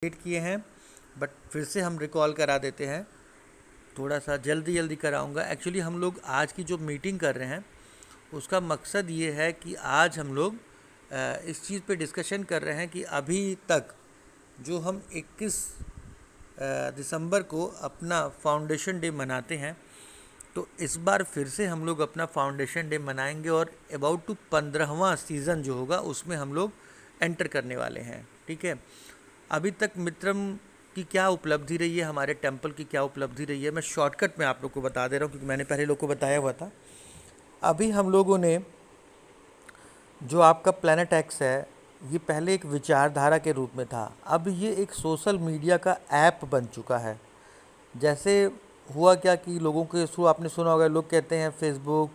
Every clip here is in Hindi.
वेट किए हैं, बट फिर से हम रिकॉल करा देते हैं। थोड़ा सा जल्दी जल्दी कराऊंगा। एक्चुअली हम लोग आज की जो मीटिंग कर रहे हैं उसका मकसद ये है कि आज हम लोग इस चीज़ पे डिस्कशन कर रहे हैं कि अभी तक जो हम 21 दिसंबर को अपना फाउंडेशन डे मनाते हैं, तो इस बार फिर से हम लोग अपना फाउंडेशन डे मनाएंगे और अबाउट टू 15वां सीज़न जो होगा उसमें हम लोग एंटर करने वाले हैं। ठीक है। अभी तक मित्रम की क्या उपलब्धि रही है, हमारे टेंपल की क्या उपलब्धि रही है, मैं शॉर्टकट में आप लोग को बता दे रहा हूँ क्योंकि मैंने पहले लोग को बताया हुआ था। अभी हम लोगों ने जो आपका प्लैनेट एक्स है, ये पहले एक विचारधारा के रूप में था, अब ये एक सोशल मीडिया का ऐप बन चुका है। जैसे हुआ क्या कि लोगों के थ्रू आपने सुना होगा, लोग कहते हैं फेसबुक,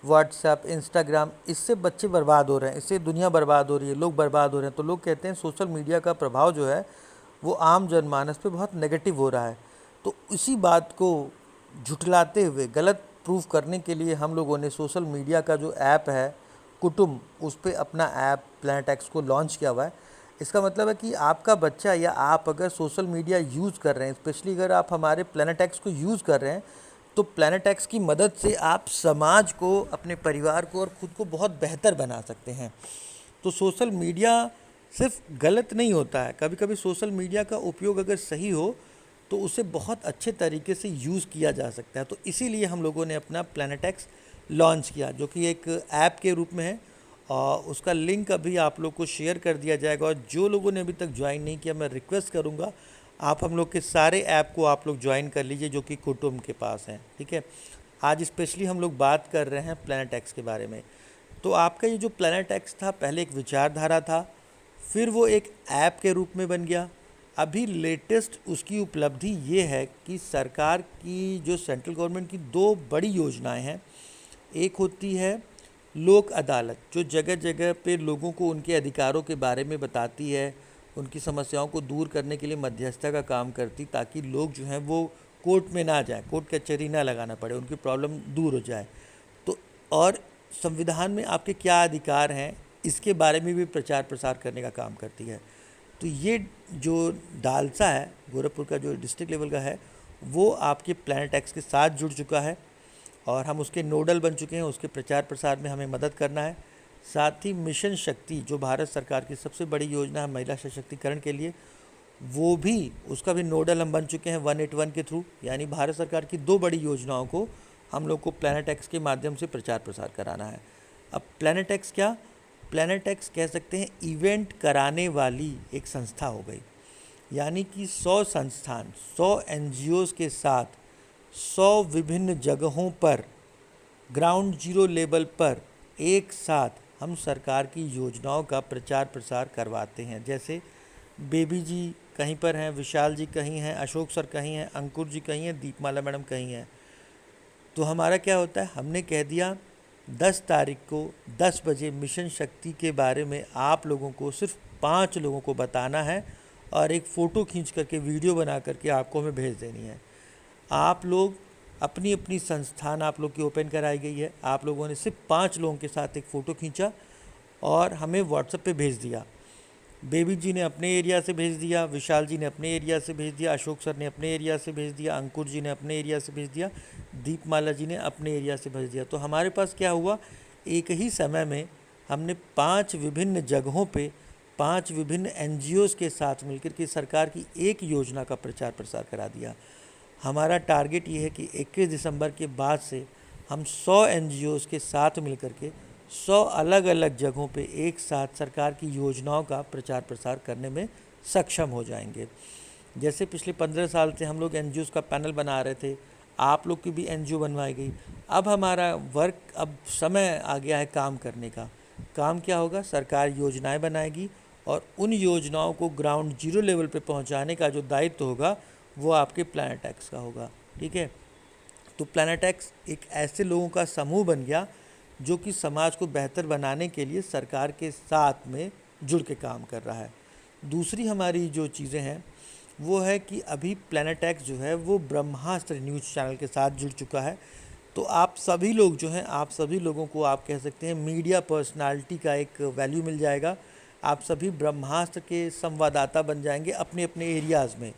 व्हाट्सएप, इंस्टाग्राम, इससे बच्चे बर्बाद हो रहे हैं, इससे दुनिया बर्बाद हो रही है, लोग बर्बाद हो रहे हैं। तो लोग कहते हैं सोशल मीडिया का प्रभाव जो है वो आम जनमानस पे बहुत नेगेटिव हो रहा है। तो इसी बात को झुठलाते हुए, गलत प्रूफ करने के लिए हम लोगों ने सोशल मीडिया का जो ऐप है कुटुम, उस पर अपना ऐप प्लैनेट एक्स को लॉन्च किया हुआ है। इसका मतलब है कि आपका बच्चा या आप अगर सोशल मीडिया यूज़ कर रहे हैं, स्पेशली अगर आप हमारे प्लैनेट एक्स को यूज़ कर रहे हैं, तो प्लैनेट एक्स की मदद से आप समाज को, अपने परिवार को और ख़ुद को बहुत बेहतर बना सकते हैं। तो सोशल मीडिया सिर्फ गलत नहीं होता है, कभी कभी सोशल मीडिया का उपयोग अगर सही हो तो उसे बहुत अच्छे तरीके से यूज़ किया जा सकता है। तो इसीलिए हम लोगों ने अपना प्लैनेट एक्स लॉन्च किया, जो कि एक ऐप के रूप में है, और उसका लिंक अभी आप लोग को शेयर कर दिया जाएगा। और जो लोगों ने अभी तक ज्वाइन नहीं किया, मैं रिक्वेस्ट करूंगा आप हम लोग के सारे ऐप को आप लोग ज्वाइन कर लीजिए जो कि कुटुंब के पास हैं। ठीक है। आज स्पेशली हम लोग बात कर रहे हैं प्लैनेट एक्स के बारे में। तो आपका ये जो प्लैनेट एक्स था, पहले एक विचारधारा था, फिर वो एक ऐप के रूप में बन गया। अभी लेटेस्ट उसकी उपलब्धि ये है कि सरकार की जो सेंट्रल गवर्नमेंट की दो बड़ी योजनाएं हैं। एक होती है लोक अदालत, जो जगह जगह पे लोगों को उनके अधिकारों के बारे में बताती है, उनकी समस्याओं को दूर करने के लिए मध्यस्थता का काम करती, ताकि लोग जो हैं वो कोर्ट में ना जाए, कोर्ट कचहरी ना लगाना पड़े, उनकी प्रॉब्लम दूर हो जाए। तो और संविधान में आपके क्या अधिकार हैं, इसके बारे में भी प्रचार प्रसार करने का काम करती है। तो ये जो डालसा है, गोरखपुर का जो डिस्ट्रिक्ट लेवल का है, वो आपके प्लैनेट एक्स के साथ जुड़ चुका है और हम उसके नोडल बन चुके हैं। उसके प्रचार प्रसार में हमें मदद करना है। साथ ही मिशन शक्ति, जो भारत सरकार की सबसे बड़ी योजना है महिला सशक्तिकरण के लिए, वो भी, उसका भी नोडल हम बन चुके हैं 181 के थ्रू। यानी भारत सरकार की दो बड़ी योजनाओं को हम लोग को प्लैनेट एक्स के माध्यम से प्रचार प्रसार कराना है। अब प्लैनेट एक्स क्या, प्लैनेट एक्स कह सकते हैं इवेंट कराने वाली एक संस्था हो गई। यानी कि 100 संस्थान, 100 एनजीओज़ के साथ 100 विभिन्न जगहों पर, ग्राउंड जीरो लेवल पर एक साथ हम सरकार की योजनाओं का प्रचार प्रसार करवाते हैं। जैसे बेबी जी कहीं पर हैं, विशाल जी कहीं हैं, अशोक सर कहीं हैं, अंकुर जी कहीं हैं, दीपमाला मैडम कहीं हैं। तो हमारा क्या होता है, हमने कह दिया 10 तारीख को 10 बजे मिशन शक्ति के बारे में आप लोगों को, सिर्फ 5 लोगों को बताना है और एक फ़ोटो खींच करके, वीडियो बना करके आपको हमें भेज देनी है। आप लोग अपनी अपनी संस्थान आप लोग की ओपन कराई गई है, आप लोगों ने सिर्फ 5 लोगों के साथ एक फ़ोटो खींचा और हमें व्हाट्सएप पे भेज दिया। बेबी जी ने अपने एरिया से भेज दिया, विशाल जी ने अपने एरिया से भेज दिया, अशोक सर ने अपने एरिया से भेज दिया, अंकुर जी ने अपने एरिया से भेज दिया, दीपमाला जी ने अपने एरिया से भेज दिया। तो हमारे पास क्या हुआ, एक ही समय में हमने 5 विभिन्न जगहों पे 5 विभिन्न एनजीओज़ के साथ मिलकर के सरकार की एक योजना का प्रचार प्रसार करा दिया। हमारा टारगेट ये है कि 21 दिसंबर के बाद से हम 100 एनजीओज़ के साथ मिलकर के 100 अलग अलग जगहों पे एक साथ सरकार की योजनाओं का प्रचार प्रसार करने में सक्षम हो जाएंगे। जैसे पिछले 15 साल से हम लोग एनजीओज़ का पैनल बना रहे थे, आप लोग की भी एनजीओ बनवाई गई। अब हमारा वर्क, अब समय आ गया है काम करने का। काम क्या होगा, सरकार योजनाएं बनाएगी और उन योजनाओं को ग्राउंड जीरो लेवल पे पहुंचाने का जो दायित्व होगा वो आपके प्लैनेट एक्स का होगा। ठीक है। तो प्लैनेट एक्स एक ऐसे लोगों का समूह बन गया जो कि समाज को बेहतर बनाने के लिए सरकार के साथ में जुड़ के काम कर रहा है। दूसरी हमारी जो चीज़ें हैं वो है कि अभी प्लैनेट एक्स जो है वो ब्रह्मास्त्र न्यूज़ चैनल के साथ जुड़ चुका है। तो आप सभी लोग जो हैं, आप सभी लोगों को आप कह सकते हैं मीडिया पर्सनालिटी का एक वैल्यू मिल जाएगा। आप सभी ब्रह्मास्त्र के संवाददाता बन जाएंगे अपने अपने एरियाज़ में।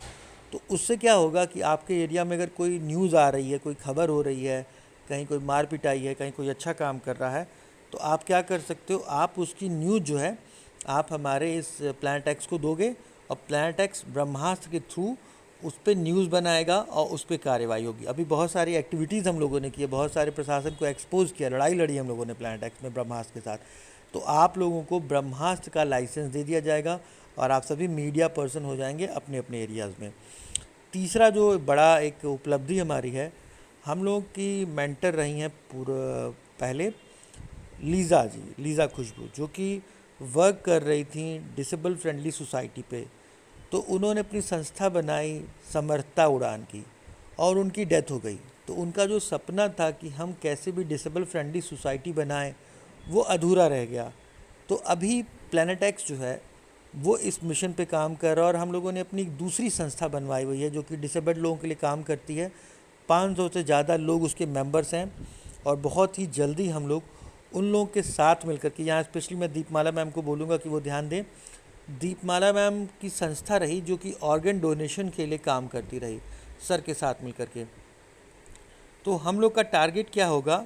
तो उससे क्या होगा कि आपके एरिया में अगर कोई न्यूज़ आ रही है, कोई खबर हो रही है, कहीं कोई मार पिटाई है, कहीं कोई अच्छा काम कर रहा है, तो आप क्या कर सकते हो, आप उसकी न्यूज़ जो है आप हमारे इस प्लानट एक्स को दोगे, और प्लानट एक्स ब्रह्मास्त्र के थ्रू उस पर न्यूज़ बनाएगा और उस पर कार्रवाई होगी। अभी बहुत सारी एक्टिविटीज़ हम लोगों ने की है, बहुत सारे प्रशासन को एक्सपोज किया, लड़ाई लड़ी हम लोगों ने प्लानट एक्स में ब्रह्मास्त्र के साथ। तो आप लोगों को ब्रह्मास्त्र का लाइसेंस दे दिया जाएगा और आप सभी मीडिया पर्सन हो जाएंगे अपने अपने एरियाज़ में। तीसरा जो बड़ा एक उपलब्धि हमारी है, हम लोग की मेंटर रही हैं पूरा पहले लीज़ा जी, लीज़ा खुशबू, जो कि वर्क कर रही थी डिसेबल फ्रेंडली सोसाइटी पे। तो उन्होंने अपनी संस्था बनाई समर्थता उड़ान की, और उनकी डेथ हो गई। तो उनका जो सपना था कि हम कैसे भी डिसेबल फ्रेंडली सोसाइटी बनाएं, वो अधूरा रह गया। तो अभी प्लानट एक्स जो है वो इस मिशन पे काम कर रहा है, और हम लोगों ने अपनी एक दूसरी संस्था बनवाई हुई है जो कि डिसेबल्ड लोगों के लिए काम करती है। 500 से ज़्यादा लोग उसके मेंबर्स हैं, और बहुत ही जल्दी हम लोग उन लोगों के साथ मिलकर के, यहाँ स्पेशली मैं दीपमाला मैम को बोलूँगा कि वो ध्यान दें। दीपमाला मैम की संस्था रही जो कि ऑर्गन डोनेशन के लिए काम करती रही सर के साथ मिलकर के। तो हम लोग का टारगेट क्या होगा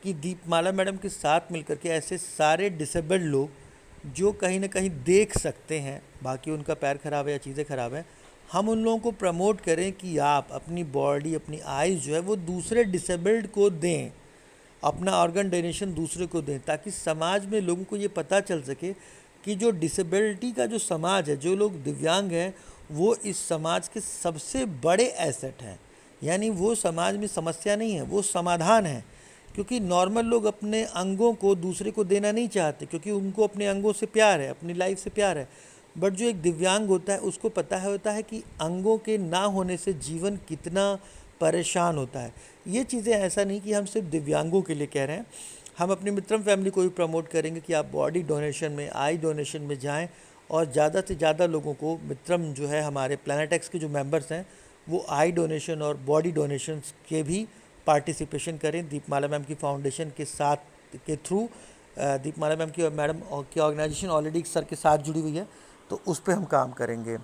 कि दीपमाला मैडम के साथ मिलकर के ऐसे सारे डिसेबल्ड लोग जो कहीं ना कहीं देख सकते हैं, बाकी उनका पैर खराब है या चीज़ें खराब हैं, हम उन लोगों को प्रमोट करें कि आप अपनी बॉडी, अपनी आइज़ जो है वो दूसरे डिसेबल्ड को दें, अपना ऑर्गन डोनेशन दूसरे को दें, ताकि समाज में लोगों को ये पता चल सके कि जो डिसेबिलिटी का जो समाज है, जो लोग दिव्यांग हैं, वो इस समाज के सबसे बड़े एसेट हैं। यानी वो समाज में समस्या नहीं है, वो समाधान है। क्योंकि नॉर्मल लोग अपने अंगों को दूसरे को देना नहीं चाहते, क्योंकि उनको अपने अंगों से प्यार है, अपनी लाइफ से प्यार है। बट जो एक दिव्यांग होता है उसको पता है होता है कि अंगों के ना होने से जीवन कितना परेशान होता है। ये चीज़ें ऐसा नहीं कि हम सिर्फ दिव्यांगों के लिए कह रहे हैं, हम अपनी मित्रम फैमिली को भी प्रमोट करेंगे कि आप बॉडी डोनेशन में, आई डोनेशन में जाएं, और ज़्यादा से ज़्यादा लोगों को, मित्रम जो है हमारे प्लानट एक्स के जो मेंबर्स हैं, वो आई डोनेशन और बॉडी डोनेशन के भी पार्टिसिपेशन करें दीपमाला मैम की फाउंडेशन के साथ के थ्रू। दीपमाला मैम की मैडम की ऑर्गेनाइजेशन ऑलरेडी सर के साथ जुड़ी हुई है, तो उस पर हम काम करेंगे।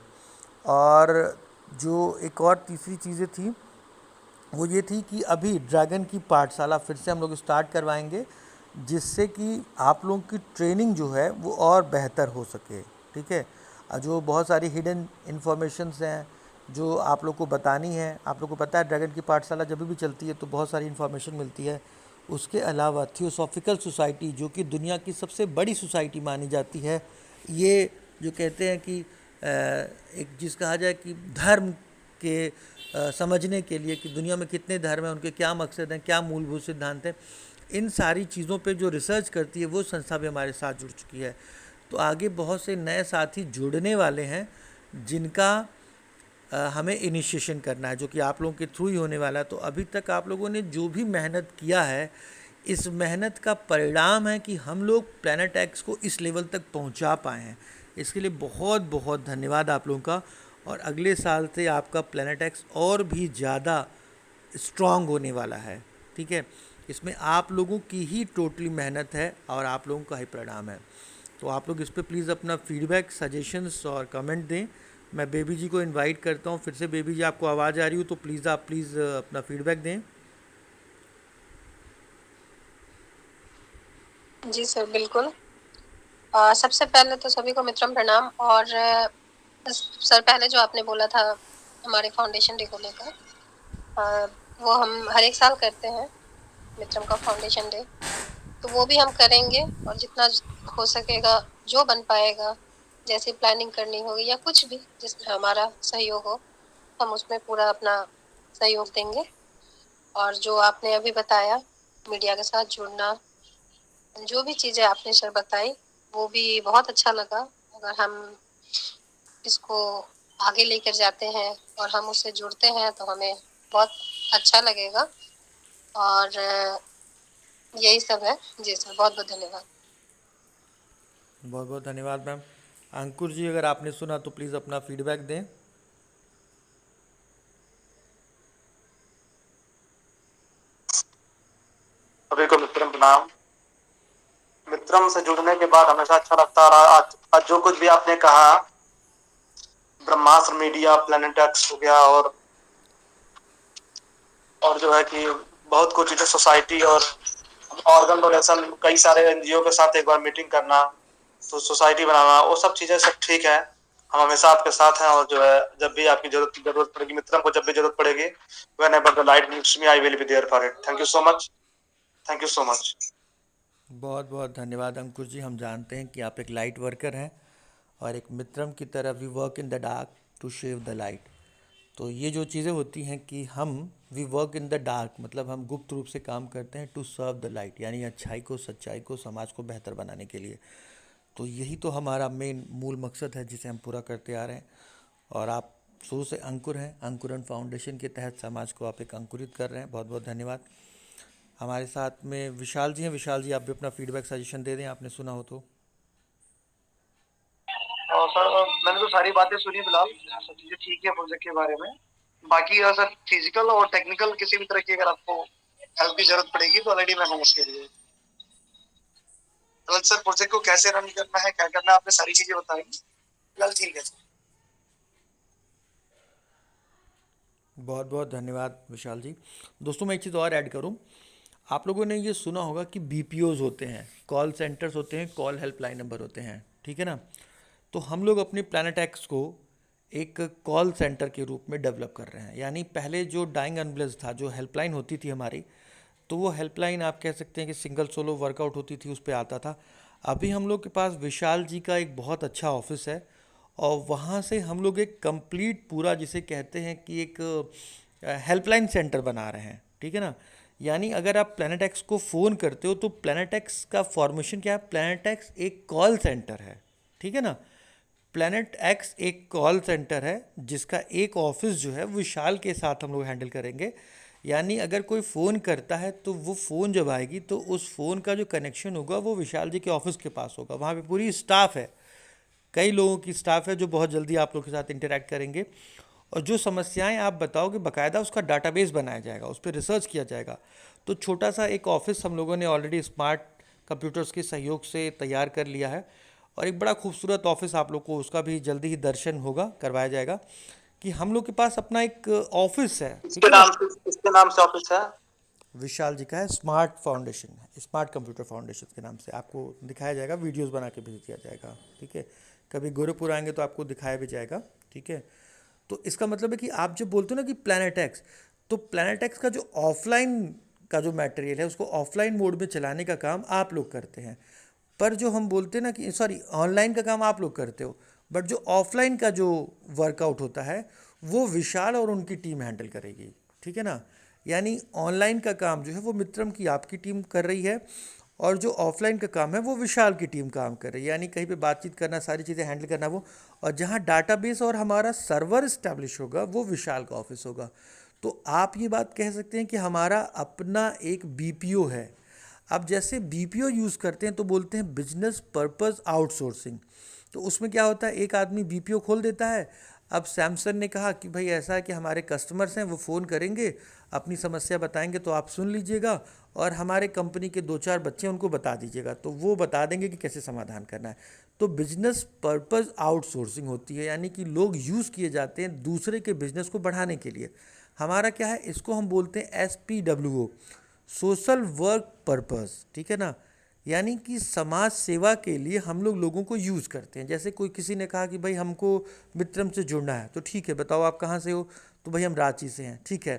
और जो एक और तीसरी चीज़ें थी वो ये थी कि अभी ड्रैगन की पाठशाला फिर से हम लोग स्टार्ट करवाएंगे, जिससे कि आप लोगों की ट्रेनिंग जो है वो और बेहतर हो सके। ठीक है, जो बहुत सारी हिडन इन्फॉर्मेशंस हैं जो आप लोग को बतानी है। आप लोग को पता है ड्रैगन की पाठशाला जब भी चलती है तो बहुत सारी इन्फॉर्मेशन मिलती है। उसके अलावा थियोसॉफिकल सोसाइटी, जो कि दुनिया की सबसे बड़ी सोसाइटी मानी जाती है, ये जो कहते हैं कि एक जिस कहा जाए कि धर्म के समझने के लिए कि दुनिया में कितने धर्म हैं, उनके क्या मकसद हैं, क्या मूलभूत सिद्धांत हैं, इन सारी चीज़ों पे जो रिसर्च करती है वो संस्था भी हमारे साथ जुड़ चुकी है। तो आगे बहुत से नए साथी जुड़ने वाले हैं जिनका हमें इनिशिएशन करना है, जो कि आप लोगों के थ्रू ही होने वाला है। तो अभी तक आप लोगों ने जो भी मेहनत किया है, इस मेहनत का परिणाम है कि हम लोग प्लैनेट एक्स को इस लेवल तक पहुंचा पाए हैं। इसके लिए बहुत बहुत धन्यवाद आप लोगों का। और अगले साल से आपका प्लैनेट एक्स और भी ज़्यादा स्ट्रांग होने वाला है। ठीक है, इसमें आप लोगों की ही टोटली मेहनत है और आप लोगों का ही परिणाम है। तो आप लोग इस पर प्लीज़ अपना फीडबैक, सजेशंस और कमेंट दें। मैं बेबी जी को इनवाइट करता हूँ फिर से। बेबी जी, आपको आवाज़ आ रही हो तो प्लीज़ आप अपना फीडबैक दें। जी सर, बिल्कुल। सबसे पहले तो सभी को मित्रम प्रणाम। और सर, पहले जो आपने बोला था हमारे फाउंडेशन डे को लेकर, वो हम हर एक साल करते हैं मित्रम का फाउंडेशन डे, तो वो भी हम करेंगे। और जितना हो सकेगा, जो बन पाएगा, जैसी प्लानिंग करनी होगी या कुछ भी जिसमें हमारा सहयोग हो, हम उसमें पूरा अपना सहयोग देंगे। और जो आपने अभी बताया मीडिया के साथ जुड़ना, जो भी चीजें आपने सर बताई, वो भी बहुत अच्छा लगा। अगर हम इसको आगे लेकर जाते हैं और हम उससे जुड़ते हैं तो हमें बहुत अच्छा लगेगा। और यही सब है। जी सर, बहुत बहुत धन्यवाद। बहुत बहुत धन्यवाद मैम। अंकुर जी, अगर आपने सुना तो प्लीज़ अपना फीडबैक दें। सभी को मित्रम प्रणाम। मित्र मित्रम से जुड़ने के बाद हमेशा अच्छा लगता रहा। आज जो कुछ भी आपने कहा, ब्रह्मास्त्र मीडिया, प्लेनेट एक्स हो गया, और जो है कि बहुत कुछ चीजें, सोसाइटी और ऑर्गन डोनेशन, कई सारे एनजीओ के साथ एक बार मीटिंग करना, तो सोसाइटी बनाना, वो सब चीजें सब ठीक है। हम हमेशा आपके साथ हैं, और जो है जब भी आपकी जरूरत पड़ेगी, मित्रों को जब भी जरूरत पड़ेगी, whenever the light needs me, I will be there for it. Thank you so much. Thank you so much. बहुत बहुत धन्यवाद अंकुश जी। हम जानते हैं कि आप एक लाइट वर्कर हैं और एक मित्रम की तरह we work in the dark to serve the light. तो ये जो चीज़ें होती हैं कि हम we work in the dark, मतलब हम गुप्त रूप से काम करते हैं टू सर्व द लाइट, यानी अच्छाई को, सच्चाई को, समाज को बेहतर बनाने के लिए। तो यही तो हमारा मेन मूल मकसद है जिसे हम पूरा करते आ रहे हैं। और आप शुरू से अंकुर हैं, अंकुरन फाउंडेशन के तहत समाज को आप एक अंकुरित कर रहे हैं। बहुत बहुत धन्यवाद। हमारे साथ में विशाल जी हैं। विशाल जी, आप भी अपना फीडबैक सजेशन दे दें, आपने सुना हो तो। और सर, मैंने तो सारी बातें सुनी फिलहाल, सब चीजें ठीक है प्रोजेक्ट के बारे में। बाकी सर, फिजिकल और टेक्निकल किसी भी तरह की अगर आपको हेल्प की जरूरत पड़ेगी तो ऑलरेडी मैं हूँ उसके लिए। फिलहाल सर, प्रोजेक्ट को कैसे रन करना है, क्या करना है, आपने सारी चीजें बताई। फिलहाल ठीक है सर। बहुत बहुत धन्यवाद विशाल जी। दोस्तों, मैं एक चीज़ और ऐड करूं, आप लोगों ने ये सुना होगा कि बीपीओज होते हैं, कॉल सेंटर्स होते हैं, कॉल हेल्पलाइन नंबर होते हैं, ठीक है ना। तो हम लोग अपने प्लैनेट एक्स को एक कॉल सेंटर के रूप में डेवलप कर रहे हैं। यानी पहले जो डाइंग एम्बुलेंस था, जो हेल्पलाइन होती थी हमारी, तो वो हेल्पलाइन आप कह सकते हैं कि सिंगल सोलो वर्कआउट होती थी, उस पर आता था। अभी हम लोग के पास विशाल जी का एक बहुत अच्छा ऑफिस है और वहाँ से हम लोग एक कंप्लीट पूरा, जिसे कहते हैं कि एक हेल्पलाइन सेंटर बना रहे हैं, ठीक है ना। यानी अगर आप प्लैनेट एक्स को फ़ोन करते हो तो प्लैनेट एक्स का फॉर्मेशन क्या है, प्लैनेट एक्स एक कॉल सेंटर है, ठीक है ना। प्लैनेट एक्स एक कॉल सेंटर है जिसका एक ऑफिस जो है विशाल के साथ हम लोग हैंडल करेंगे। यानी अगर कोई फ़ोन करता है तो वो फ़ोन जब आएगी तो उस फ़ोन का जो कनेक्शन होगा वो विशाल जी के ऑफिस के पास होगा। वहाँ पे पूरी स्टाफ है, कई लोगों की स्टाफ है जो बहुत जल्दी आप लोग के साथ इंटरेक्ट करेंगे। और जो समस्याएं आप बताओगे बाकायदा उसका डाटाबेस बनाया जाएगा, उस पर रिसर्च किया जाएगा। तो छोटा सा एक ऑफिस हम लोगों ने ऑलरेडी स्मार्ट कंप्यूटर्स के सहयोग से तैयार कर लिया है और एक बड़ा खूबसूरत ऑफिस आप लोग को उसका भी जल्दी ही दर्शन होगा, करवाया जाएगा कि हम लोग के पास अपना एक ऑफिस है, ठीक है ना। इसके नाम से ऑफिस है। विशाल जी का है, smart foundation, smart computer foundation के नाम से आपको दिखाया जाएगा, वीडियोस बना के भेज दिया जाएगा, ठीक है। कभी गोरखपुर आएंगे तो आपको दिखाया भी जाएगा, ठीक है। तो इसका मतलब है कि आप जब बोलते हो ना कि प्लैनेट एक्स, तो प्लैनेट एक्स का जो ऑफलाइन का जो मटेरियल है उसको ऑफलाइन मोड में चलाने का काम आप लोग करते हैं। पर जो हम बोलते हैं ना कि सॉरी, ऑनलाइन का काम आप लोग करते हो, बट जो ऑफलाइन का जो वर्कआउट होता है वो विशाल और उनकी टीम हैंडल करेगी, ठीक है ना। यानी ऑनलाइन का काम जो है वो मित्रम की आपकी टीम कर रही है और जो ऑफलाइन का काम है वो विशाल की टीम काम कर रही है। यानी कहीं पे बातचीत करना, सारी चीज़ें हैंडल करना वो, और जहाँ डाटाबेस और हमारा सर्वर इस्टेब्लिश होगा वो विशाल का ऑफिस होगा। तो आप ये बात कह सकते हैं कि हमारा अपना एक बीपीओ है। अब जैसे बीपीओ यूज़ करते हैं तो बोलते हैं बिजनेस पर्पस आउटसोर्सिंग। तो उसमें क्या होता है, एक आदमी बीपीओ खोल देता है। अब सैमसंग ने कहा कि भाई ऐसा है कि हमारे कस्टमर्स हैं, वो फ़ोन करेंगे, अपनी समस्या बताएंगे तो आप सुन लीजिएगा और हमारे कंपनी के दो चार बच्चे उनको बता दीजिएगा, तो वो बता देंगे कि कैसे समाधान करना है। तो बिजनेस पर्पस आउटसोर्सिंग होती है, यानी कि लोग यूज़ किए जाते हैं दूसरे के बिजनेस को बढ़ाने के लिए। हमारा क्या है, इसको हम बोलते हैं SPWO, सोशल वर्क पर्पस, ठीक है ना। यानी कि समाज सेवा के लिए हम लोग लोगों को यूज़ करते हैं। जैसे कोई किसी ने कहा कि भाई हमको मित्रम से जुड़ना है, तो ठीक है बताओ आप कहाँ से हो, तो भाई हम रांची से हैं, ठीक है।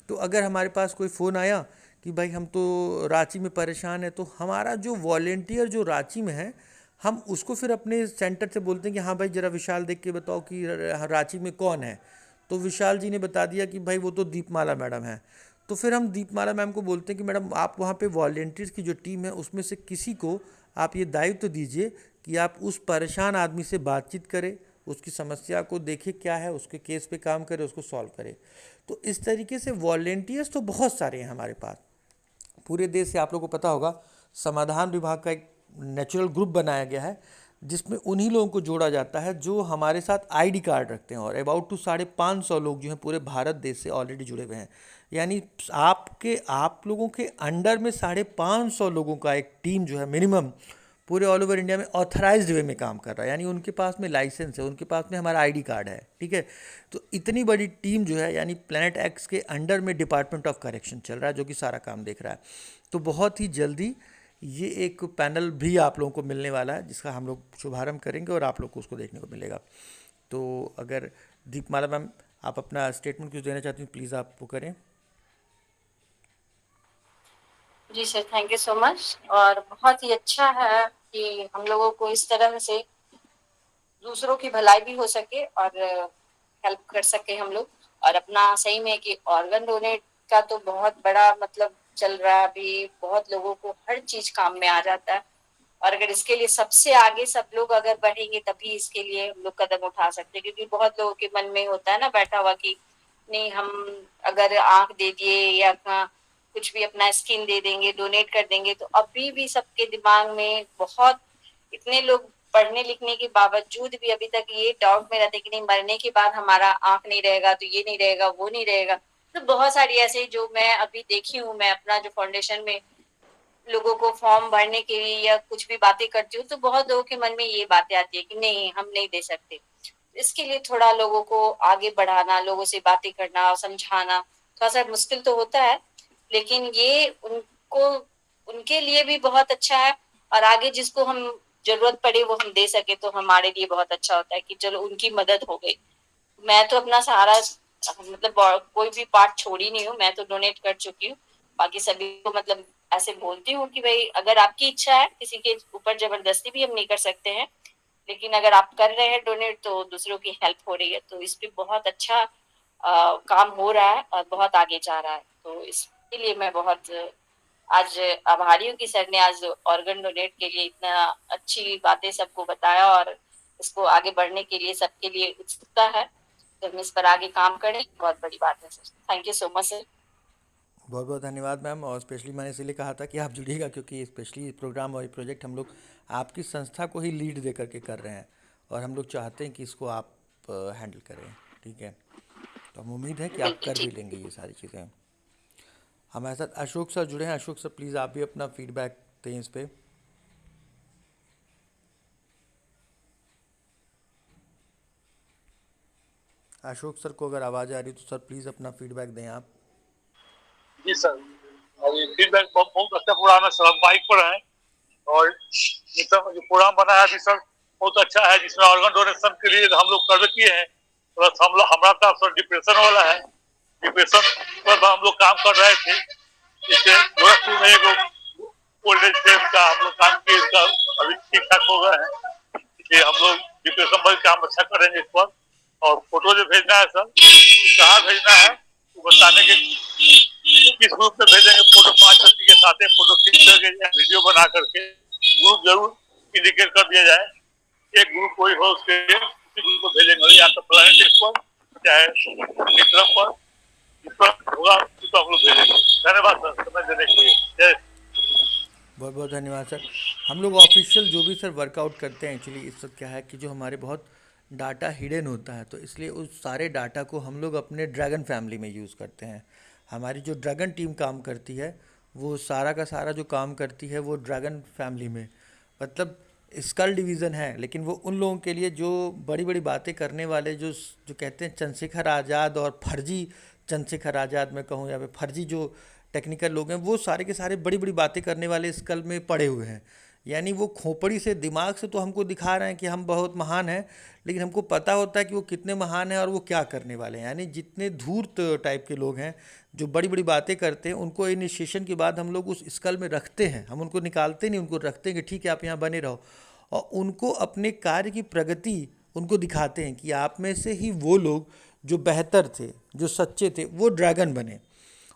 तो अगर हमारे पास कोई फ़ोन आया कि भाई हम तो रांची में परेशान है, तो हमारा जो वॉलेंटियर जो रांची में है, हम उसको फिर अपने सेंटर से बोलते हैं कि हाँ भाई ज़रा विशाल देख के बताओ कि रांची में कौन है। तो विशाल जी ने बता दिया कि भाई वो तो दीपमाला मैडम है। तो फिर हम दीपमाला मैम को बोलते हैं कि मैडम आप वहाँ पे वॉलेंटियर्स की जो टीम है उसमें से किसी को आप ये दायित्व तो दीजिए कि आप उस परेशान आदमी से बातचीत करें, उसकी समस्या को देखें क्या है, उसके केस पे काम करें, उसको सॉल्व करें। तो इस तरीके से वॉलेंटियर्स तो बहुत सारे हैं हमारे पास पूरे देश से। आप लोगों को पता होगा समाधान विभाग का एक नेचुरल ग्रुप बनाया गया है जिसमें उन्हीं लोगों को जोड़ा जाता है जो हमारे साथ आईडी कार्ड रखते हैं, और अबाउट टू 550 लोग जो हैं पूरे भारत देश से ऑलरेडी जुड़े हुए हैं। यानी आप लोगों के अंडर में 550 लोगों का एक टीम जो है मिनिमम पूरे ऑल ओवर इंडिया में ऑथराइज्ड वे में काम कर रहा है, यानी उनके पास में लाइसेंस है, उनके पास में हमारा आईडी कार्ड है, ठीक है। तो इतनी बड़ी टीम जो है, यानी प्लैनेट एक्स के अंडर में डिपार्टमेंट ऑफ करेक्शन चल रहा है, जो कि सारा काम देख रहा है। तो बहुत ही जल्दी ये एक पैनल भी आप लोगों को मिलने वाला है, जिसका हम लोग शुभारंभ करेंगे और आप लोग को उसको देखने को मिलेगा। तो अगर दीपमाला मैम आप अपना स्टेटमेंट कुछ देना चाहती हैं, प्लीज़ आप वो करें। जी sir, thank you so much. और बहुत ही अच्छा है कि हम लोगों को इस तरह से दूसरों की भलाई भी हो सके और हेल्प कर सके हम लोग। और अपना सही में कि ऑर्गन डोनेट का तो बहुत बड़ा मतलब चल रहा है अभी, बहुत लोगों को हर चीज काम में आ जाता है। और अगर इसके लिए सबसे आगे सब लोग अगर बढ़ेंगे तभी इसके लिए हम लोग कदम उठा सकते हैं, क्योंकि बहुत लोगों के मन में होता है ना बैठा हुआ कि नहीं, हम अगर आंख दे दिए या कुछ भी अपना स्किन दे देंगे, डोनेट कर देंगे, तो अभी भी सबके दिमाग में बहुत, इतने लोग पढ़ने लिखने के बावजूद भी अभी तक ये डाउट में रहते कि नहीं, मरने के बाद हमारा आंख नहीं रहेगा तो ये नहीं रहेगा, वो नहीं रहेगा। तो बहुत सारी ऐसे जो मैं अभी देखी हूँ, मैं अपना जो फाउंडेशन में लोगों को फॉर्म भरने के लिए या कुछ भी बातें करती हूँ, तो बहुत लोगों के मन में ये बातें आती है कि नहीं, हम नहीं दे सकते। इसके लिए थोड़ा लोगों को आगे बढ़ाना, लोगों से बातें करना और समझाना थोड़ा सा मुश्किल तो होता है, लेकिन ये उनको, उनके लिए भी बहुत अच्छा है। और आगे जिसको हम जरूरत पड़े वो हम दे सके तो हमारे लिए बहुत अच्छा होता है कि चलो उनकी मदद हो गई। मैं तो अपना सारा मतलब कोई भी पार्ट छोड़ी नहीं हूँ, मैं तो डोनेट कर चुकी हूँ। बाकी सभी को मतलब ऐसे बोलती हूँ कि भाई अगर आपकी इच्छा है, किसी के ऊपर जबरदस्ती भी हम नहीं कर सकते हैं, लेकिन अगर आप कर रहे हैं डोनेट तो दूसरों की हेल्प हो रही है, तो इस पे बहुत अच्छा काम हो रहा है और बहुत आगे जा रहा है। तो इसके लिए मैं बहुत आज आभारी हूँ कि सर ने आज ऑर्गन डोनेट के लिए इतना अच्छी बातें सबको बताया और इसको आगे बढ़ने के लिए सबके लिए उत्सुकता है। तो हम इस पर आगे काम करें, बहुत बड़ी बात है sir. Thank you so much sir. बहुत बहुत धन्यवाद मैम। और स्पेशली मैंने इसलिए कहा था कि आप जुड़िएगा, क्योंकि स्पेशली प्रोग्राम और ये प्रोजेक्ट हम लोग आपकी संस्था को ही लीड दे करके कर रहे हैं, और हम लोग चाहते हैं कि इसको आप हैंडल करें, ठीक है। तो हम उम्मीद है कि आप बिल्कुल कर भी ठीक। लेंगे ये सारी चीज़ें। हमारे साथ अशोक सर जुड़े हैं। अशोक सर प्लीज़ आप भी अपना फीडबैक दें इस पे। अशोक सर को अगर आवाज़ आ रही है तो सर प्लीज़ अपना फीडबैक दें आप। जी सर, और ये फीडबैक बहुत अच्छा प्रोग्राम है सर। हम बाइक पर हैं और ये सब जो प्रोग्राम बना है अभी सर बहुत अच्छा है, जिसमें ऑर्गन डोनेशन के लिए हम लोग कर किए हैं। प्लस हम लोग, हमारा था सर डिप्रेशन वाला है, डिप्रेशन पर हम लोग काम कर रहे थे। जैसे गोरखपुर में एक ओल्ड एज होम का हम लोग काम किए, इसका अभी ठीक ठाक हो गए हैं। इसलिए हम लोग डिप्रेशन पर काम अच्छा करेंगे इस पर। और फोटो जो भेजना है सर, कहाँ भेजना है वो बताने के, किस ग्रुप में भेजेंगे फोटो, 5 व्यक्ति के साथ फोटो खींच करके या वीडियो बना करके ग्रुप जरूर इंडिकेट कर दिया जाए। एक ग्रुप कोई हो उसके लिए उसी ग्रुप को भेजेंगे, या तो प्लैनेट एक्स पर चाहे विक्रम पर, जिस पर होगा उसी को हम लोग भेजेंगे। धन्यवाद सर समय देने के लिए। जय। बहुत बहुत धन्यवाद सर। हम लोग ऑफिशियल जो भी सर वर्कआउट करते हैं, एक्चुअली इस वक्त क्या है कि जो हमारे बहुत डाटा हिडन होता है, तो इसलिए उस सारे डाटा को हम लोग अपने ड्रैगन फैमिली में यूज़ करते हैं। हमारी जो ड्रैगन टीम काम करती है, वो सारा का सारा जो काम करती है वो ड्रैगन फैमिली में, मतलब स्कल डिवीज़न है, लेकिन वो उन लोगों के लिए जो बड़ी बड़ी बातें करने वाले, जो जो कहते हैं चंद्रशेखर आज़ाद और फर्जी चंद्रशेखर आज़ाद मैं कहूँ, या फिर फर्जी जो टेक्निकल लोग हैं, वो सारे के सारे बड़ी बड़ी बातें करने वाले स्कल में पड़े हुए हैं। यानी वो खोपड़ी से, दिमाग से तो हमको दिखा रहे हैं कि हम बहुत महान हैं, लेकिन हमको पता होता है कि वो कितने महान हैं और वो क्या करने वाले हैं। यानी जितने धूर्त टाइप के लोग हैं जो बड़ी बड़ी बातें करते हैं, उनको इनिशिएशन के बाद हम लोग उस स्कल में रखते हैं। हम उनको निकालते नहीं, उनको रखते हैं कि ठीक है आप यहाँ बने रहो, और उनको अपने कार्य की प्रगति उनको दिखाते हैं कि आप में से ही वो लोग जो बेहतर थे, जो सच्चे थे, वो ड्रैगन बने।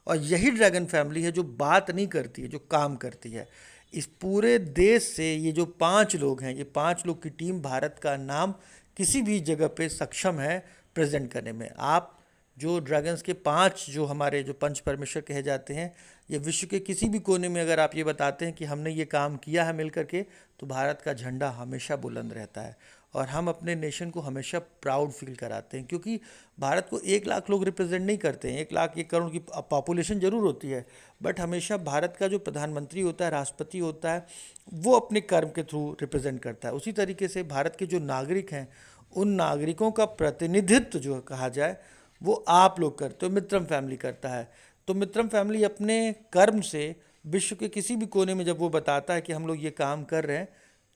और यही ड्रैगन फैमिली है जो बात नहीं करती है, जो काम करती है। इस पूरे देश से ये जो 5 लोग हैं, ये 5 लोग की टीम भारत का नाम किसी भी जगह पे सक्षम है प्रेजेंट करने में। आप जो ड्रैगन्स के 5 जो हमारे जो पंच परमेश्वर कहे जाते हैं, ये विश्व के किसी भी कोने में अगर आप ये बताते हैं कि हमने ये काम किया है मिल करके, तो भारत का झंडा हमेशा बुलंद रहता है। और हम अपने नेशन को हमेशा प्राउड फील कराते हैं, क्योंकि भारत को 1 लाख लोग रिप्रेजेंट नहीं करते हैं, 1 लाख 1 करोड़ की पॉपुलेशन ज़रूर होती है, बट हमेशा भारत का जो प्रधानमंत्री होता है, राष्ट्रपति होता है, वो अपने कर्म के थ्रू रिप्रेजेंट करता है। उसी तरीके से भारत के जो नागरिक हैं, उन नागरिकों का प्रतिनिधित्व जो कहा जाए वो आप लोग करते हो, मित्रम फैमिली करता है। तो मित्रम फैमिली अपने कर्म से विश्व के किसी भी कोने में जब वो बताता है कि हम लोग ये काम कर रहे हैं,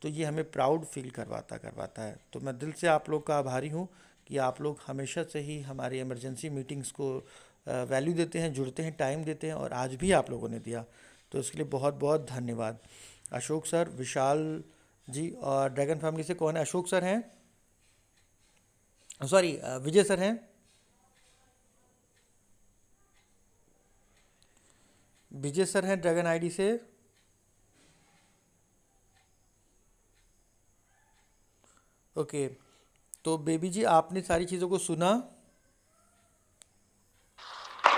तो ये हमें प्राउड फील करवाता है। तो मैं दिल से आप लोग का आभारी हूँ कि आप लोग हमेशा से ही हमारी इमरजेंसी मीटिंग्स को वैल्यू देते हैं, जुड़ते हैं, टाइम देते हैं, और आज भी आप लोगों ने दिया, तो इसके लिए बहुत बहुत धन्यवाद। अशोक सर, विशाल जी, और ड्रैगन फैमिली से कौन है? अशोक सर हैं, सॉरी विजय सर हैं, विजय सर हैं ड्रैगन आईडी से। ओके, तो बेबी जी आपने सारी चीज़ों को सुना?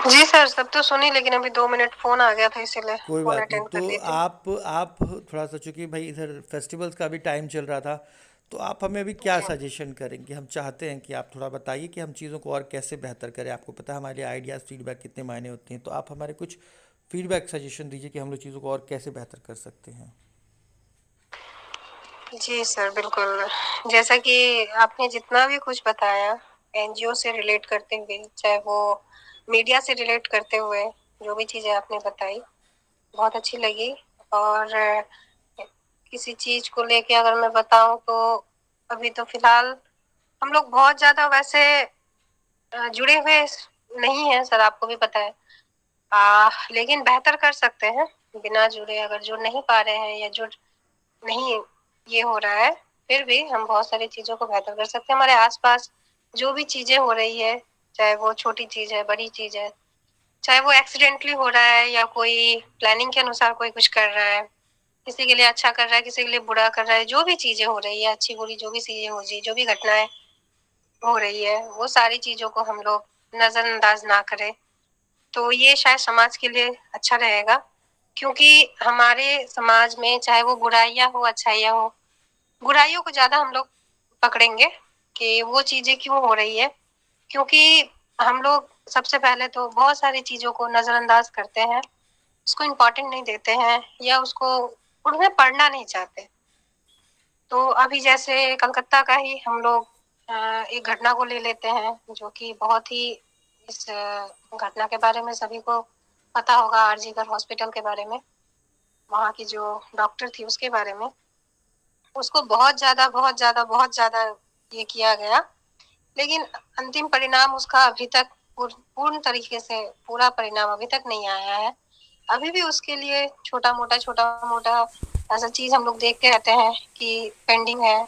जी सर, सब तो सुनी, लेकिन अभी 2 मिनट फोन आ गया था, इसीलिए कोई फोन बात नहीं। अटेंड कर तो ली थी। आप थोड़ा सा, चूँकि भाई इधर फेस्टिवल्स का भी टाइम चल रहा था, तो आप हमें अभी क्या जी सजेशन करेंगे? हम चाहते हैं कि आप थोड़ा बताइए कि हम चीज़ों को और कैसे बेहतर करें। आपको पता है हमारे लिए आइडियाज़, फीडबैक कितने मायने होते हैं, तो आप हमारे कुछ फीडबैक सजेशन दीजिए कि हम लोग चीज़ों को और कैसे बेहतर कर सकते हैं। जी सर, बिल्कुल। जैसा कि आपने जितना भी कुछ बताया एनजीओ से रिलेट करते हुए, चाहे वो मीडिया से रिलेट करते हुए, जो भी चीज़ें आपने बताई बहुत अच्छी लगी। और किसी चीज़ को लेके अगर मैं बताऊं तो अभी तो फिलहाल हम लोग बहुत ज़्यादा वैसे जुड़े हुए नहीं हैं सर, आपको भी पता है। लेकिन बेहतर कर सकते हैं बिना जुड़े। अगर जुड़ नहीं पा रहे हैं या जुड़ नहीं ये हो रहा है, फिर भी हम बहुत सारी चीज़ों को बेहतर कर सकते हैं। हमारे आसपास जो भी चीज़ें हो रही है, चाहे वो छोटी चीज़ है, बड़ी चीज़ है, चाहे वो एक्सीडेंटली हो रहा है या कोई प्लानिंग के अनुसार कोई कुछ कर रहा है, किसी के लिए अच्छा कर रहा है, किसी के लिए बुरा कर रहा है, जो भी चीज़ें हो रही है, अच्छी बुरी जो भी चीज़ें हो रही, जो भी घटनाएं हो रही है, वो सारी चीज़ों को हम लोग नज़रअंदाज ना करें, तो ये शायद समाज के लिए अच्छा रहेगा। क्योंकि हमारे समाज में चाहे वो बुराइयां हो, अच्छाइयां हो, बुराइयों को ज़्यादा हम लोग पकड़ेंगे कि वो चीज़ें क्यों हो रही है। क्योंकि हम लोग सबसे पहले तो बहुत सारी चीज़ों को नज़रअंदाज करते हैं, उसको इम्पोर्टेंट नहीं देते हैं, या उसको उन्हें पढ़ना नहीं चाहते। तो अभी जैसे कलकत्ता का ही हम लोग एक घटना को ले लेते हैं, जो कि बहुत ही इस घटना के बारे में सभी को पता होगा, आरजीकर हॉस्पिटल के बारे में, वहाँ की जो डॉक्टर थी उसके बारे में। उसको बहुत ज़्यादा बहुत ज़्यादा बहुत ज़्यादा ये किया गया, लेकिन अंतिम परिणाम उसका अभी तक पूर्ण तरीके से पूरा परिणाम अभी तक नहीं आया है। अभी भी उसके लिए छोटा मोटा ऐसा चीज़ हम लोग देखते रहते हैं कि पेंडिंग है।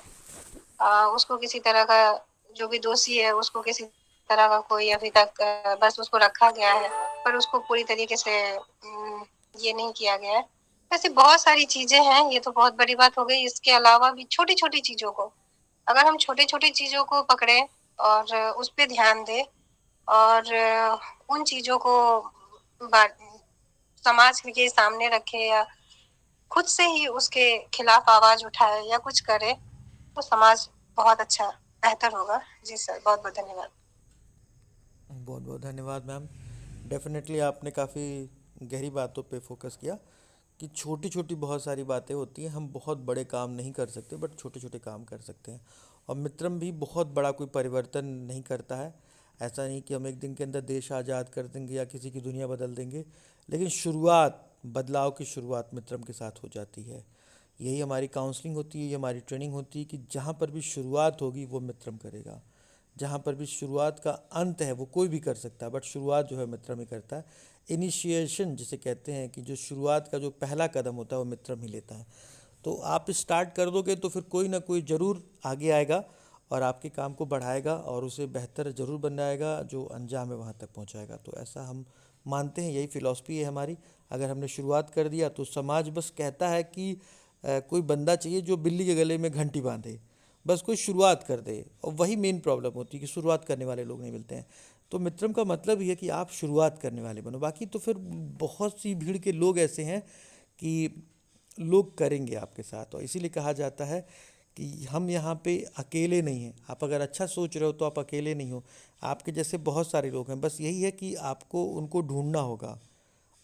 उसको किसी तरह का, जो भी दोषी है उसको किसी तरह का कोई अभी तक बस उसको रखा गया है, पर उसको पूरी तरीके से ये नहीं किया गया है। ऐसी बहुत सारी चीजें हैं, ये तो बहुत बड़ी बात हो गई। इसके अलावा भी छोटी छोटी चीजों को, अगर हम छोटी छोटी चीजों को पकड़े और उस पर ध्यान दें, और उन चीजों को समाज के सामने रखे, या खुद से ही उसके खिलाफ आवाज उठाए या कुछ करे, तो समाज बहुत अच्छा बेहतर होगा। जी सर, बहुत बहुत धन्यवाद। बहुत बहुत धन्यवाद मैम। डेफिनेटली आपने काफ़ी गहरी बातों पे फोकस किया कि छोटी छोटी बहुत सारी बातें होती हैं, हम बहुत बड़े काम नहीं कर सकते, बट छोटे छोटे काम कर सकते हैं। और मित्रम भी बहुत बड़ा कोई परिवर्तन नहीं करता है। ऐसा नहीं कि हम एक दिन के अंदर देश आज़ाद कर देंगे या किसी की दुनिया बदल देंगे, लेकिन शुरुआत, बदलाव की शुरुआत मित्रम के साथ हो जाती है। यही हमारी काउंसलिंग होती है, ये हमारी ट्रेनिंग होती है कि जहाँ पर भी शुरुआत होगी वो मित्रम करेगा। जहाँ पर भी शुरुआत का अंत है वो कोई भी कर सकता है, बट शुरुआत जो है मित्रम ही करता है। इनिशिएशन जिसे कहते हैं, कि जो शुरुआत का जो पहला कदम होता है वो मित्रम ही लेता है। तो आप स्टार्ट कर दोगे तो फिर कोई ना कोई ज़रूर आगे आएगा और आपके काम को बढ़ाएगा और उसे बेहतर ज़रूर बनाएगा, जो अंजाम है वहाँ तक पहुँचाएगा। तो ऐसा हम मानते हैं, यही फ़िलॉसफी है हमारी। अगर हमने शुरुआत कर दिया तो समाज बस कहता है कि कोई बंदा चाहिए जो बिल्ली के गले में घंटी बांधे, बस कोई शुरुआत कर दे। और वही मेन प्रॉब्लम होती है कि शुरुआत करने वाले लोग नहीं मिलते हैं। तो मित्रम का मतलब ये है कि आप शुरुआत करने वाले बनो, बाकी तो फिर बहुत सी भीड़ के लोग ऐसे हैं कि लोग करेंगे आपके साथ। और इसीलिए कहा जाता है कि हम यहाँ पे अकेले नहीं हैं। आप अगर अच्छा सोच रहे हो तो आप अकेले नहीं हो, आपके जैसे बहुत सारे लोग हैं। बस यही है कि आपको उनको ढूंढना होगा,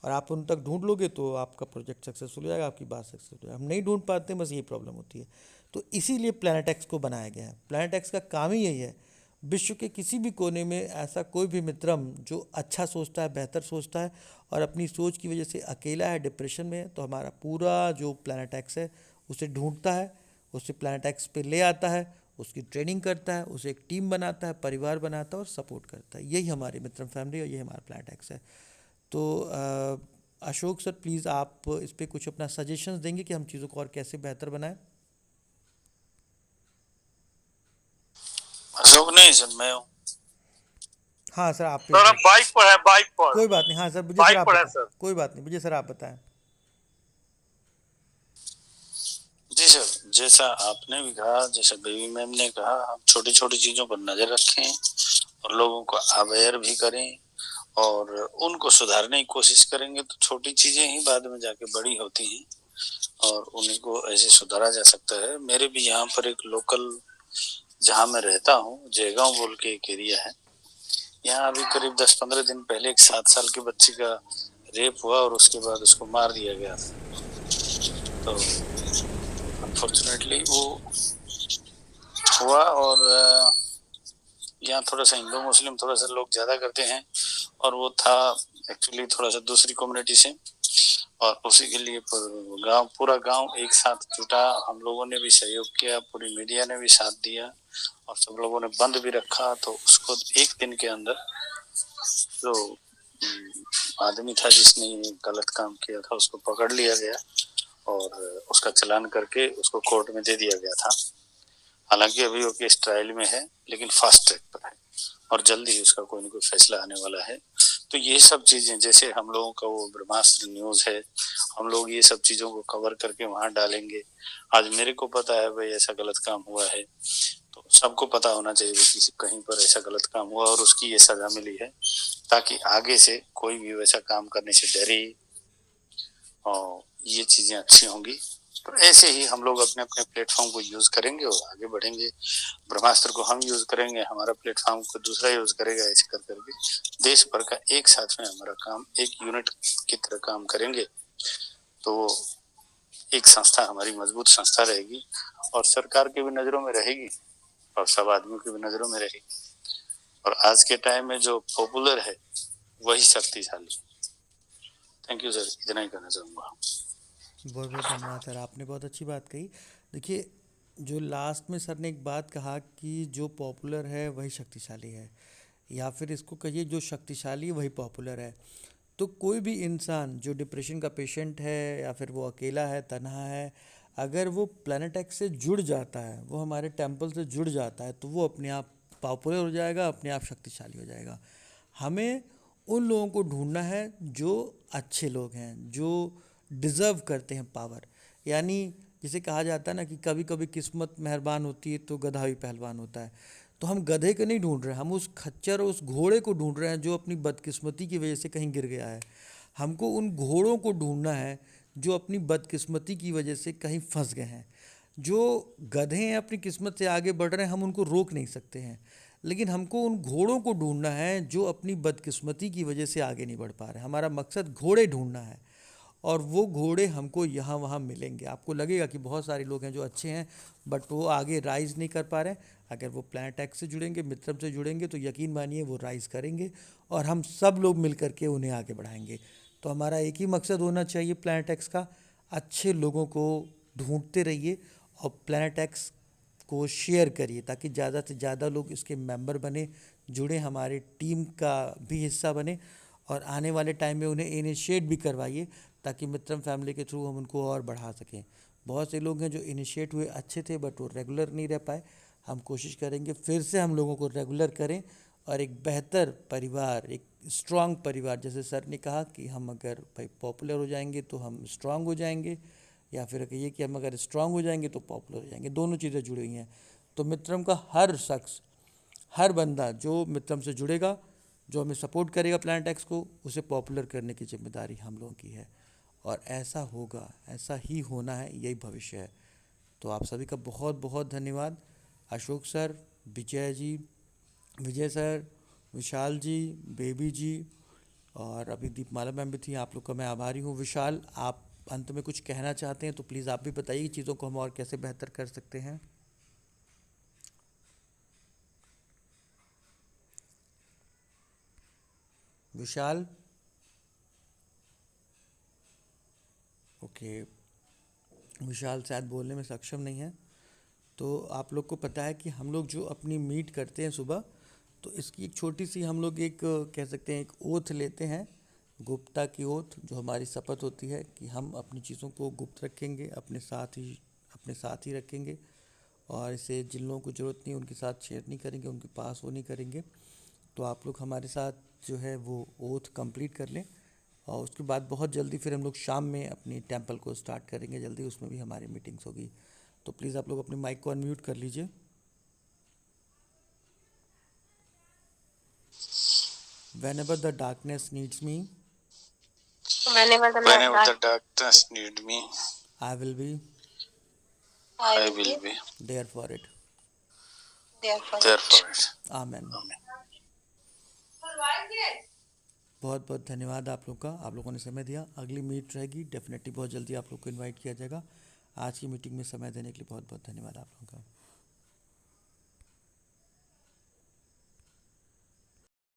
और आप उन तक ढूंढ लोगे तो आपका प्रोजेक्ट सक्सेसफुल हो जाएगा, आपकी बात सक्सेसफुल हो जाएगा। हम नहीं ढूंढ पाते, बस यही प्रॉब्लम होती है। तो इसीलिए प्लानट एक्स को बनाया गया है। प्लानट एक्स का काम ही यही है, विश्व के किसी भी कोने में ऐसा कोई भी मित्रम जो अच्छा सोचता है, बेहतर सोचता है, और अपनी सोच की वजह से अकेला है, डिप्रेशन में है, तो हमारा पूरा जो प्लानट एक्स है उसे ढूंढता है, उसे प्लानट एक्स पे ले आता है, उसकी ट्रेनिंग करता है, उसे एक टीम बनाता है, परिवार बनाता है और सपोर्ट करता है। यही हमारी मित्रम फैमिली और यही हमारा प्लानट एक्स है। तो अशोक सर, प्लीज़ आप इस पे कुछ अपना सजेशंस देंगे कि हम चीज़ों को और कैसे बेहतर बनाएं। अशोक नहीं सर, मैं हूँ। हाँ सर, आप पे सर हम सर। बाइक पर हैं, बाइक पर। कोई बात नहीं, हाँ सर, विजय सर बाइक आप पर है बताएं। सर। कोई बात नहीं, विजय सर आप बताएं। जी सर, जैसा आपने भी कहा, जैसा बेबी मैम ने कहा, हम छोटी छोटी चीजों पर नजर रखें और लोगों को अवेयर भी करें और उनको सुधारने की कोशिश करेंगे तो छोटी चीजें ही बाद में जाके बड़ी होती हैं और उन्हीं को ऐसे सुधारा जा सकता है। मेरे भी यहाँ पर एक लोकल, जहाँ मैं रहता हूँ, जयगांव बोल के एक एरिया है, यहाँ अभी करीब 10-15 दिन पहले एक 7 साल के बच्ची का रेप हुआ और उसके बाद उसको मार दिया गया। तो अनफॉर्चुनेटली वो हुआ और यहाँ थोड़ा सा हिंदू मुस्लिम थोड़ा सा लोग ज्यादा करते हैं और वो था एक्चुअली थोड़ा सा दूसरी कम्युनिटी से, और उसी के लिए पूरा गांव एक साथ जुटा। हम लोगों ने भी सहयोग किया, पूरी मीडिया ने भी साथ दिया और सब लोगों ने बंद भी रखा। तो उसको एक दिन के अंदर जो आदमी था जिसने गलत काम किया था उसको पकड़ लिया गया और उसका चालान करके उसको कोर्ट में दे दिया गया था। हालांकि अभी वो केस ट्रायल में है, लेकिन फास्ट ट्रैक पर है और जल्दी ही उसका कोई ना कोई फैसला आने वाला है। तो ये सब चीजें, जैसे हम लोगों का वो ब्रह्मास्त्र न्यूज है, हम लोग ये सब चीजों को कवर करके वहां डालेंगे। आज मेरे को पता है भाई ऐसा गलत काम हुआ है, तो सबको पता होना चाहिए कि कहीं पर ऐसा गलत काम हुआ और उसकी ये सजा मिली है, ताकि आगे से कोई भी वैसा काम करने से डरे और ये चीजें अच्छी होंगी। तो ऐसे ही हम लोग अपने अपने प्लेटफॉर्म को यूज करेंगे और आगे बढ़ेंगे। ब्रह्मास्त्र को हम यूज करेंगे, हमारा प्लेटफॉर्म को दूसरा यूज करेगा, ऐसे कर करके देश भर का एक साथ में हमारा काम एक यूनिट की तरह काम करेंगे तो एक संस्था हमारी मजबूत संस्था रहेगी और सरकार की भी नजरों में रहेगी और सब आदमियों की भी नजरों में रहेगी। और आज के टाइम में जो पॉपुलर है वही शक्तिशाली। थैंक यू सर, इतना ही कहना चाहूँगा। बहुत बहुत धन्यवाद सर, आपने बहुत अच्छी बात कही। देखिए, जो लास्ट में सर ने एक बात कहा कि जो पॉपुलर है वही शक्तिशाली है, या फिर इसको कहिए जो शक्तिशाली है वही पॉपुलर है। तो कोई भी इंसान जो डिप्रेशन का पेशेंट है या फिर वो अकेला है, तन्हा है, अगर वो प्लैनेट एक्स से जुड़ जाता है, वो हमारे टेम्पल से जुड़ जाता है, तो वो अपने आप पॉपुलर हो जाएगा, अपने आप शक्तिशाली हो जाएगा। हमें उन लोगों को ढूंढना है जो अच्छे लोग हैं, जो डिज़र्व करते हैं पावर। यानी जिसे कहा जाता है ना कि कभी कभी किस्मत मेहरबान होती है तो गधा भी पहलवान होता है। तो हम गधे को नहीं ढूंढ रहे, हम उस खच्चर और उस घोड़े को ढूंढ रहे हैं जो अपनी बदकिस्मती की वजह से कहीं गिर गया है। हमको उन घोड़ों को ढूंढना है जो अपनी बदकिस्मती की वजह से कहीं फंस गए हैं। जो गधे हैं अपनी किस्मत से आगे बढ़ रहे हैं, हम उनको रोक नहीं सकते हैं, लेकिन हमको उन घोड़ों को ढूंढना है जो अपनी बदकिस्मती की वजह से आगे नहीं बढ़ पा रहे हैं। हमारा मकसद घोड़े ढूंढना है और वो घोड़े हमको यहाँ वहाँ मिलेंगे। आपको लगेगा कि बहुत सारे लोग हैं जो अच्छे हैं बट वो आगे राइज़ नहीं कर पा रहे हैं। अगर वो प्लैनेट एक्स से जुड़ेंगे, मित्रम से जुड़ेंगे, तो यकीन मानिए वो राइज़ करेंगे और हम सब लोग मिल करके उन्हें आगे बढ़ाएंगे। तो हमारा एक ही मकसद होना चाहिए प्लैनेट एक्स का, अच्छे लोगों को ढूंढते रहिए और प्लैनेट एक्स को शेयर करिए ताकि ज़्यादा से ज़्यादा लोग इसके मेंबर बने, जुड़े, हमारे टीम का भी हिस्सा बने और आने वाले टाइम में उन्हें इनिशिएट भी करवाइए ताकि मित्रम फैमिली के थ्रू हम उनको और बढ़ा सकें। बहुत से लोग हैं जो इनिशिएट हुए अच्छे थे बट वो रेगुलर नहीं रह पाए। हम कोशिश करेंगे फिर से हम लोगों को रेगुलर करें और एक बेहतर परिवार, एक स्ट्रांग परिवार, जैसे सर ने कहा कि हम अगर भाई पॉपुलर हो जाएंगे तो हम स्ट्रांग हो जाएंगे, या फिर कहिए कि हम अगर स्ट्रांग हो जाएंगे तो पॉपुलर हो जाएंगे। दोनों चीज़ें जुड़ी हुई हैं। तो मित्रम का हर शख्स, हर बंदा जो मित्रम से जुड़ेगा, जो हमें सपोर्ट करेगा प्लैनेट एक्स को, उसे पॉपुलर करने की जिम्मेदारी हम लोगों की है और ऐसा होगा, ऐसा ही होना है, यही भविष्य है। तो आप सभी का बहुत बहुत धन्यवाद। अशोक सर, विजय जी, विजय सर, विशाल जी, बेबी जी और अभी दीपमाला मैम भी थी, आप लोग का मैं आभारी हूँ। विशाल, आप अंत में कुछ कहना चाहते हैं तो प्लीज़ आप भी बताइए चीज़ों को हम और कैसे बेहतर कर सकते हैं। विशाल, ओके, विशाल शायद बोलने में सक्षम नहीं है। तो आप लोग को पता है कि हम लोग जो अपनी मीट करते हैं सुबह, तो इसकी एक छोटी सी हम लोग एक कह सकते हैं एक ओथ लेते हैं, गुप्तता की ओथ, जो हमारी शपथ होती है कि हम अपनी चीज़ों को गुप्त रखेंगे, अपने साथ ही रखेंगे और इसे जिन लोगों को ज़रूरत नहीं उनके साथ शेयर नहीं करेंगे, उनके पास वो नहीं करेंगे। तो आप लोग हमारे साथ जो है वो ओथ कंप्लीट कर लें और उसके बाद बहुत जल्दी फिर हम लोग शाम में अपनी टेंपल को स्टार्ट करेंगे जल्दी, उसमें भी हमारी मीटिंग्स होगी। तो प्लीज़ आप लोग अपने माइक को अनम्यूट कर लीजिए। Whenever the darkness needs me, whenever the Whenever the dark darkness need me, I will be I I will will be be there for it. there for there it. for it. Amen. Amen. बहुत बहुत धन्यवाद आप लोग का, आप लोगों ने समय दिया। अगली मीट रहेगी डेफिनेटली बहुत जल्दी, आप लोग को इनवाइट किया जाएगा। आज की मीटिंग में समय देने के लिए बहुत बहुत धन्यवाद आप लोगों का।